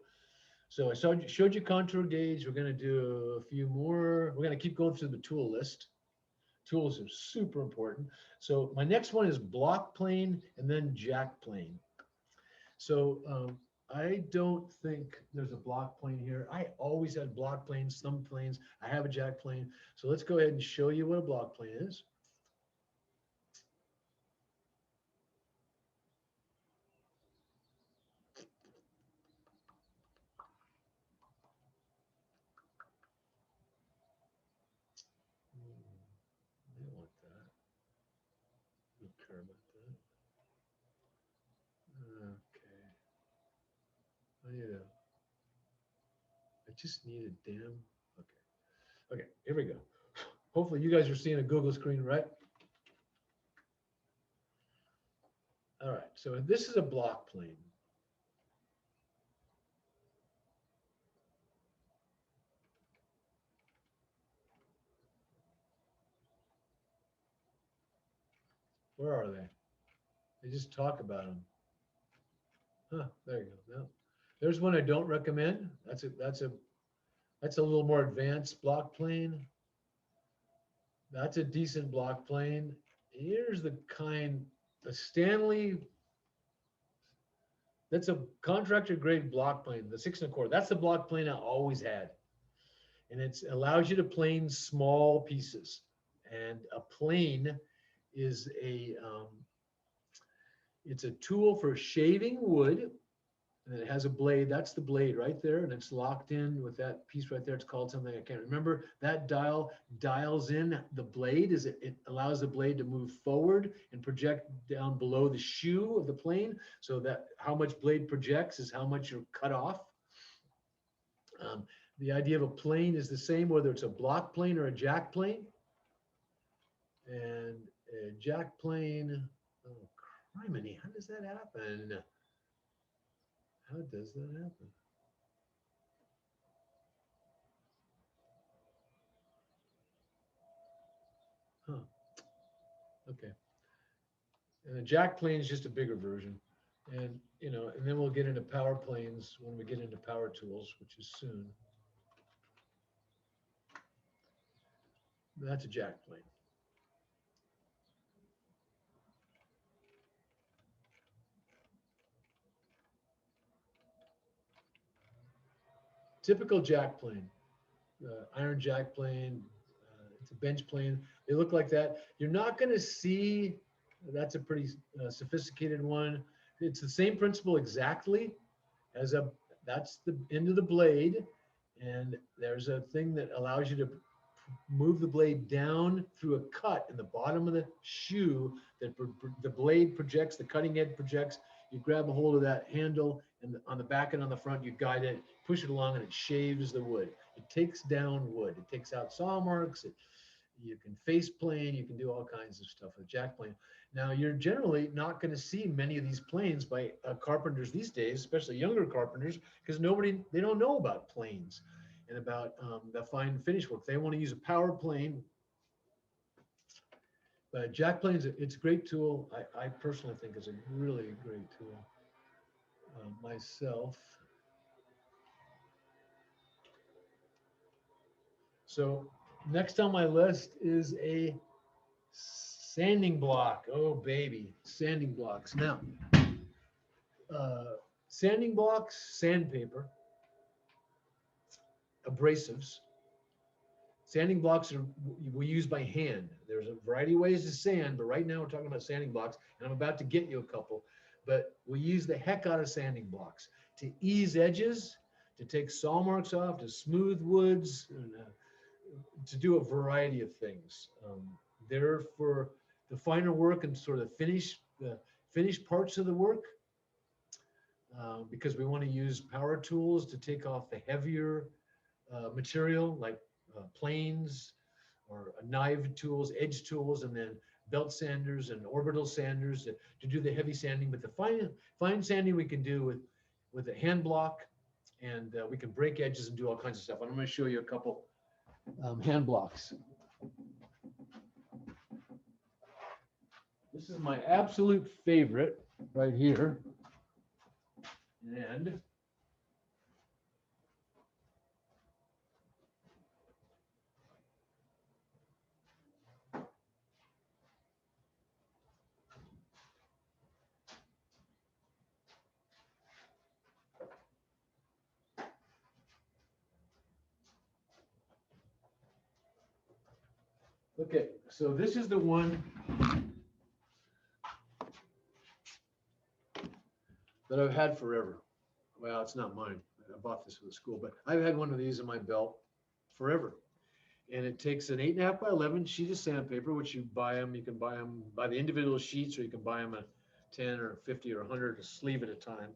So I showed you contour gauge. We're going to do a few more. We're going to keep going through the tool list. Tools are super important. So my next one is block plane and then jack plane. So I don't think there's a block plane here. I always had block planes, some planes. I have a jack plane. So let's go ahead and show you what a block plane is. I don't want that. I don't care about that. Okay. I just need a damn, okay. Okay, here we go. Hopefully you guys are seeing a Google screen, right? All right, so this is a block plane. Where are they? They just talk about them. Huh, there you go. No. There's one I don't recommend. That's a little more advanced block plane. That's a decent block plane. Here's the kind, a Stanley, that's a contractor grade block plane, the 6 1/4. That's the block plane I always had. And it allows you to plane small pieces. And a plane is it's a tool for shaving wood, and it has a blade. That's the blade right there, and it's locked in with that piece right there. It's called something I can't remember. That dials in the blade. It allows the blade to move forward and project down below the shoe of the plane, so that how much blade projects is how much you're cut off. The idea of a plane is the same, whether it's a block plane or a jack plane. And a jack plane. Oh, criminy, how does that happen? How does that happen? Huh. Okay. And a jack plane is just a bigger version. And, you know, and then we'll get into power planes when we get into power tools, which is soon. That's a jack plane. Typical jack plane, iron jack plane. It's a bench plane. They look like that. You're not going to see, that's a pretty sophisticated one. It's the same principle exactly as that's the end of the blade. And there's a thing that allows you to move the blade down through a cut in the bottom of the shoe that the blade projects, the cutting edge projects. You grab a hold of that handle, and on the back and on the front, you guide it, push it along, and it shaves the wood. It takes down wood. It takes out saw marks. You can face plane. You can do all kinds of stuff with jack plane. Now, you're generally not going to see many of these planes by carpenters these days, especially younger carpenters, because they don't know about planes and about the fine finish work. They want to use a power plane. But jack planes, it's a great tool. I personally think it's a really great tool myself. So next on my list is a sanding block. Oh, baby, sanding blocks. Now, sanding blocks, sandpaper, abrasives. Sanding blocks we use by hand. There's a variety of ways to sand, but right now we're talking about sanding blocks, and I'm about to get you a couple. But we use the heck out of sanding blocks to ease edges, to take saw marks off, to smooth woods, and, to do a variety of things. They're for the finer work and sort of the finished parts of the work, because we want to use power tools to take off the heavier material like planes or knife tools, edge tools, and then belt sanders and orbital sanders to do the heavy sanding. But the fine sanding we can do with a hand block, and we can break edges and do all kinds of stuff. And I'm going to show you a couple hand blocks. This is my absolute favorite right here. And okay, so this is the one that I've had forever. Well, it's not mine. I bought this for the school, but I've had one of these in my belt forever. And it takes an 8.5 by 11 sheet of sandpaper, which you can buy them by the individual sheets, or you can buy them a 10 or 50 or 100 a sleeve at a time.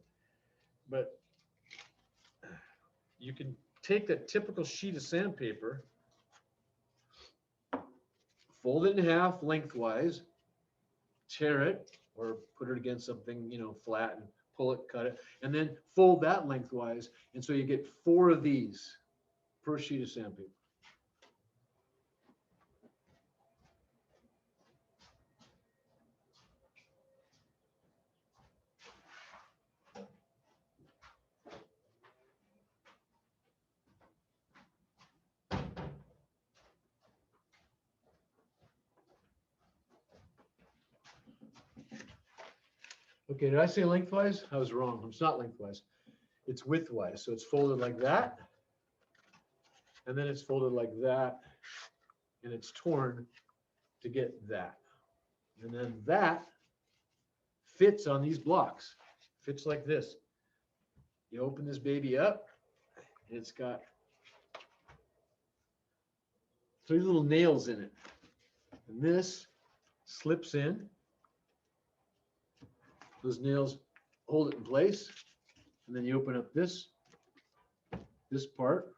But you can take that typical sheet of sandpaper, fold it in half lengthwise, tear it, or put it against something, flat, and pull it, cut it, and then fold that lengthwise. And so you get 4 of these per sheet of sandpaper. Okay, did I say lengthwise? I was wrong. It's not lengthwise. It's widthwise. So it's folded like that. And then it's folded like that. And it's torn to get that. And then that fits on these blocks. Fits like this. You open this baby up, and it's got 3 little nails in it. And this slips in. Those nails hold it in place. And then you open up this part.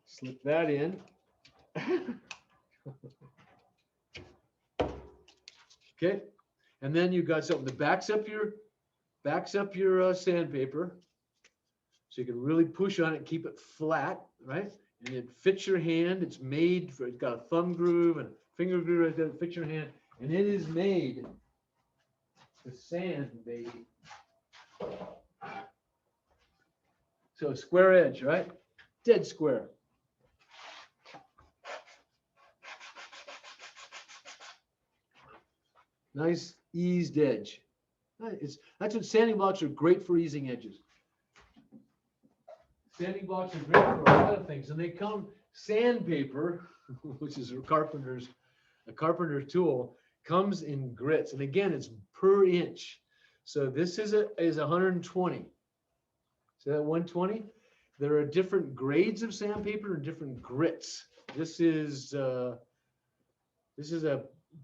Slip that in. Okay, and then you got something that backs up your sandpaper. So you can really push on it, keep it flat, right? And it fits your hand. It's made for, it's got a thumb groove and a finger groove right there that fits your hand. And it is made to sand, baby. So square edge, right? Dead square. Nice eased edge. That's what sanding blocks are great for, easing edges. Sanding blocks are great for a lot of things, and they come sandpaper, which is a carpenter's tool, comes in grits, and again, it's per inch. So this is 120. So that 120. There are different grades of sandpaper and different grits. This is a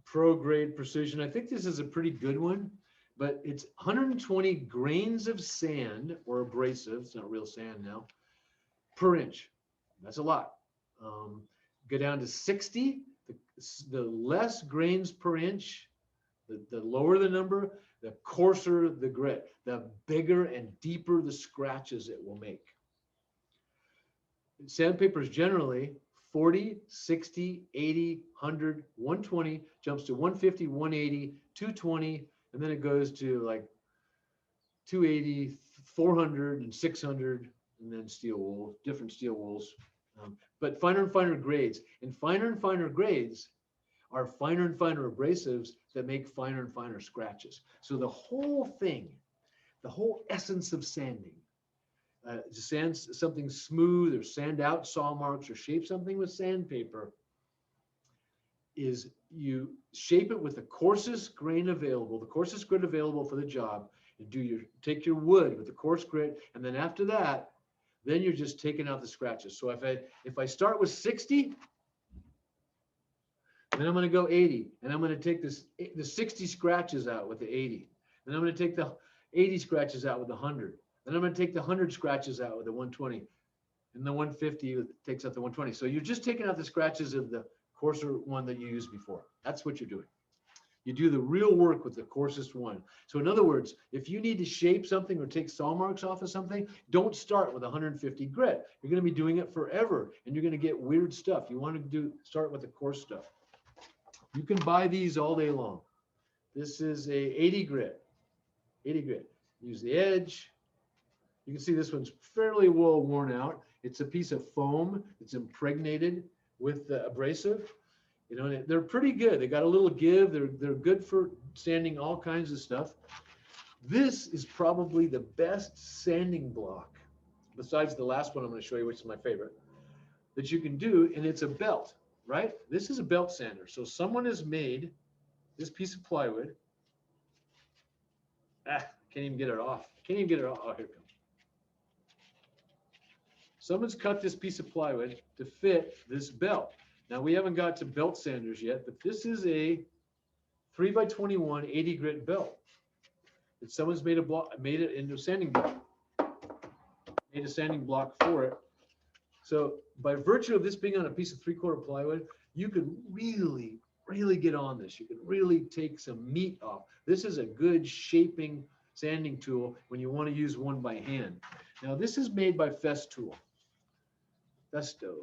pro grade precision. I think this is a pretty good one, but it's 120 grains of sand or abrasive. It's not real sand now. Per inch. That's a lot. Go down to 60, the less grains per inch, the lower the number, the coarser the grit, the bigger and deeper the scratches it will make. Sandpaper is generally 40, 60, 80, 100, 120, jumps to 150, 180, 220, and then it goes to like 280, 400, and 600. And then steel wool, different steel wools, but finer and finer grades. And finer grades are finer and finer abrasives that make finer and finer scratches. So the whole thing, the whole essence of sanding, to sand something smooth or sand out saw marks or shape something with sandpaper, is you shape it with the coarsest grain available, the coarsest grit available for the job, and take your wood with the coarse grit, and then after that, then you're just taking out the scratches. So if I start with 60, then I'm going to go 80, and I'm going to take the 60 scratches out with the 80. Then I'm going to take the 80 scratches out with the 100. Then I'm going to take the 100 scratches out with the 120, and the 150 takes out the 120. So you're just taking out the scratches of the coarser one that you used before. That's what you're doing. You do the real work with the coarsest one. So in other words, if you need to shape something or take saw marks off of something, don't start with 150 grit. You're going to be doing it forever, and you're going to get weird stuff. You want to start with the coarse stuff. You can buy these all day long. This is a 80 grit. 80 grit. Use the edge. You can see this one's fairly well worn out. It's a piece of foam. It's impregnated with the abrasive. You know, they're pretty good. They got a little give. They're good for sanding all kinds of stuff. This is probably the best sanding block, besides the last one I'm going to show you, which is my favorite, that you can do, and it's a belt, right? This is a belt sander. So someone has made this piece of plywood. Can't even get it off. Can't even get it off. Oh, here it comes. Someone's cut this piece of plywood to fit this belt. Now, we haven't got to belt sanders yet, but this is a 3x21 80 grit belt that someone's made it into a sanding block. Made a sanding block for it. So by virtue of this being on a piece of 3/4 plywood, you could really, really get on this. You could really take some meat off. This is a good shaping sanding tool when you want to use one by hand. Now, this is made by Festool. Festo,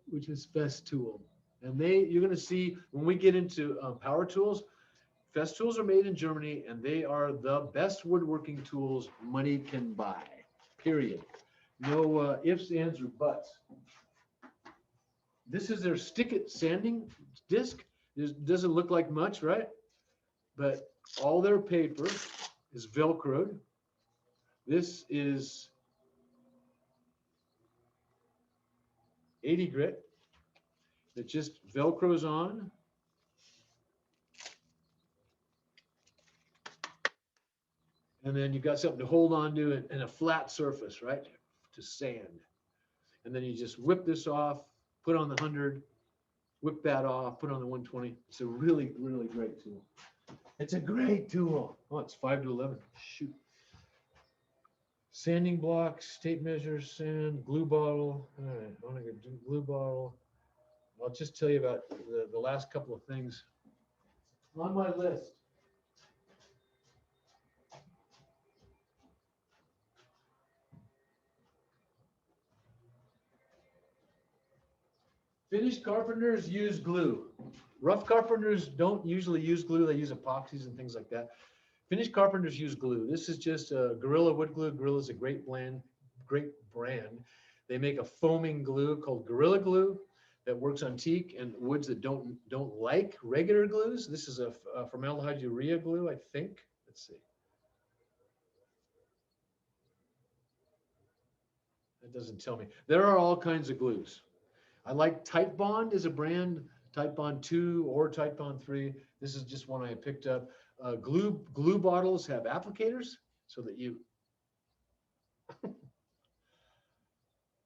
which is Festool. And you're going to see when we get into power tools, Festools are made in Germany, and they are the best woodworking tools money can buy, period. No ifs, ands, or buts. This is their stick-it sanding disc. It doesn't look like much, right? But all their paper is Velcroed. This is 80 grit. It just Velcros on. And then you got something to hold on to and a flat surface, right? To sand. And then you just whip this off, put on the 100, whip that off, put on the 120. It's a really, really great tool. It's a great tool. Oh, it's 5 to 11. Shoot. Sanding blocks, tape measures, sand, glue bottle. All right, I want to do glue bottle. I'll just tell you about the last couple of things on my list. Finished carpenters use glue. Rough carpenters don't usually use glue. They use epoxies and things like that. Finished carpenters use glue. This is just Gorilla wood glue. Gorilla is a great brand. They make a foaming glue called Gorilla Glue that works on teak and woods that don't like regular glues. This is a formaldehyde urea glue, I think. Let's see. That doesn't tell me. There are all kinds of glues. I like Titebond as a brand, Titebond 2 or Titebond 3. This is just one I picked up. Glue bottles have applicators so that you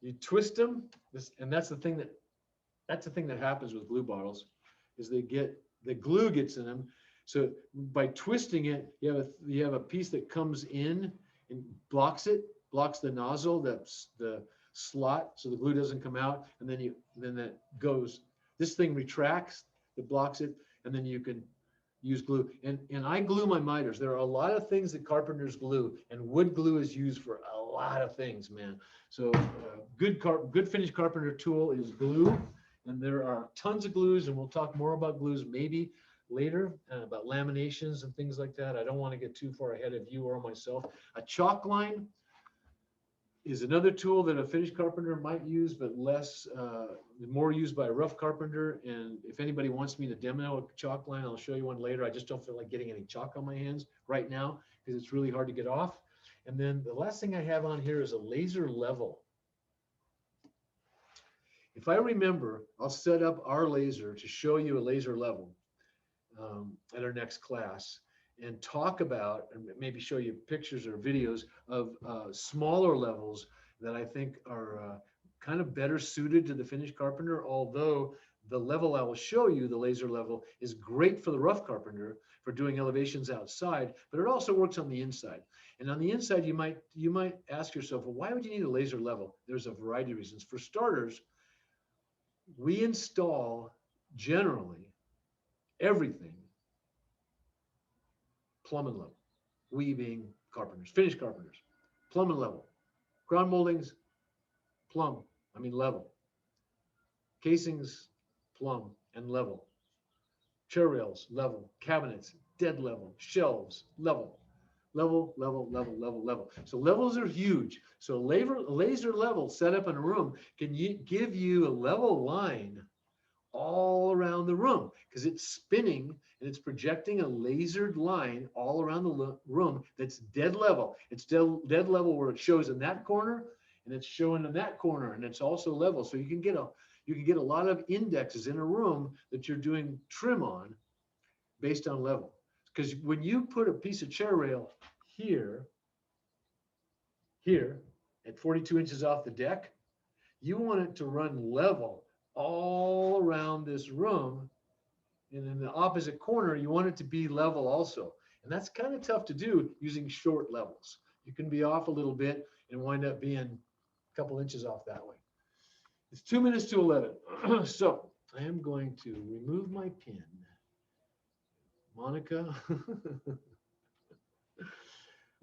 you twist them. And that's the thing that happens with glue bottles is the glue gets in them. So by twisting it, you have a piece that comes in and blocks the nozzle, that's the slot, so the glue doesn't come out, and then that goes. This thing retracts, it blocks it, and then you can use glue. And I glue my miters. There are a lot of things that carpenters glue, and wood glue is used for a lot of things, man. So good finished carpenter tool is glue, and there are tons of glues, and we'll talk more about glues maybe later, about laminations and things like that. I don't want to get too far ahead of you or myself. A chalk line is another tool that a finished carpenter might use, but more used by a rough carpenter. And if anybody wants me to demo a chalk line, I'll show you one later. I just don't feel like getting any chalk on my hands right now because it's really hard to get off. And then the last thing I have on here is a laser level. If I remember, I'll set up our laser to show you a laser level at our next class, and talk about, and maybe show you pictures or videos of smaller levels that I think are kind of better suited to the finished carpenter, although the level I will show you, the laser level, is great for the rough carpenter for doing elevations outside, but it also works on the inside. And on the inside, you might ask yourself, well, why would you need a laser level? There's a variety of reasons. For starters, we install generally everything plumbing level. We being carpenters, finished carpenters, plumbing level. Ground moldings, level. Casings, plumb and level. Chair rails, level. Cabinets, dead level. Shelves, level. Level. So levels are huge. So a laser level set up in a room can give you a level line all around the room because it's spinning and it's projecting a lasered line all around the room that's dead level. It's dead level where it shows in that corner and it's showing in that corner, and it's also level. So you can get a lot of indexes in a room that you're doing trim on based on level. Because when you put a piece of chair rail here at 42 inches off the deck, you want it to run level all around this room. And in the opposite corner, you want it to be level also. And that's kind of tough to do using short levels. You can be off a little bit and wind up being a couple inches off that way. It's 2 minutes to 11. So I am going to remove my pen. Monica.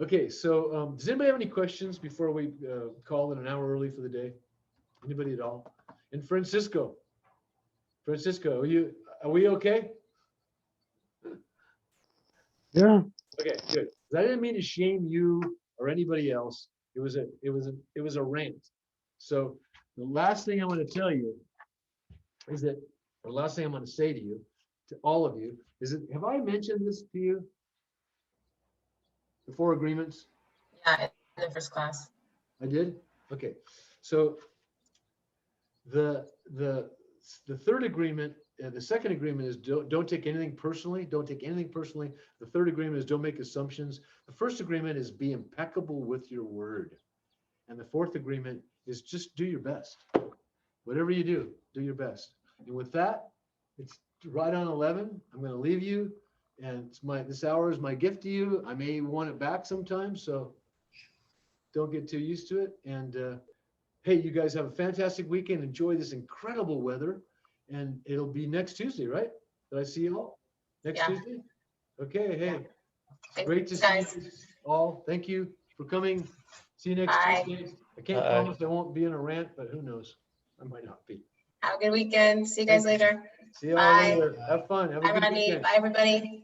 Okay, so does anybody have any questions before we call it an hour early for the day? Anybody at all? And Francisco, are we okay? Yeah. Okay, good. I didn't mean to shame you or anybody else. It was a rant. So the last thing I want to tell you is that, or the last thing I'm going to say to you, to all of you, is that, have I mentioned this to you? The 4 agreements? Yeah, in the first class. I did? Okay. So the third agreement, the second agreement is don't take anything personally. Don't take anything personally. The third agreement is don't make assumptions. The first agreement is be impeccable with your word. And the fourth agreement is just do your best. Whatever you do, do your best. And with that, it's right on 11. I'm going to leave you. And this hour is my gift to you. I may want it back sometime, so don't get too used to it. And hey, you guys have a fantastic weekend. Enjoy this incredible weather. And it'll be next Tuesday, right? Did I see you all? Next Yeah. Tuesday? Okay, hey, Thanks, great to see guys. you all. Thank you for coming. See you next Bye. Tuesday. I can't Bye. promise I won't be in a rant, but who knows? I might not be. Have a good weekend. See you guys Thank you. later. See you all Bye. later. Have fun. Have a Bye, good Rodney. weekend. Bye, everybody.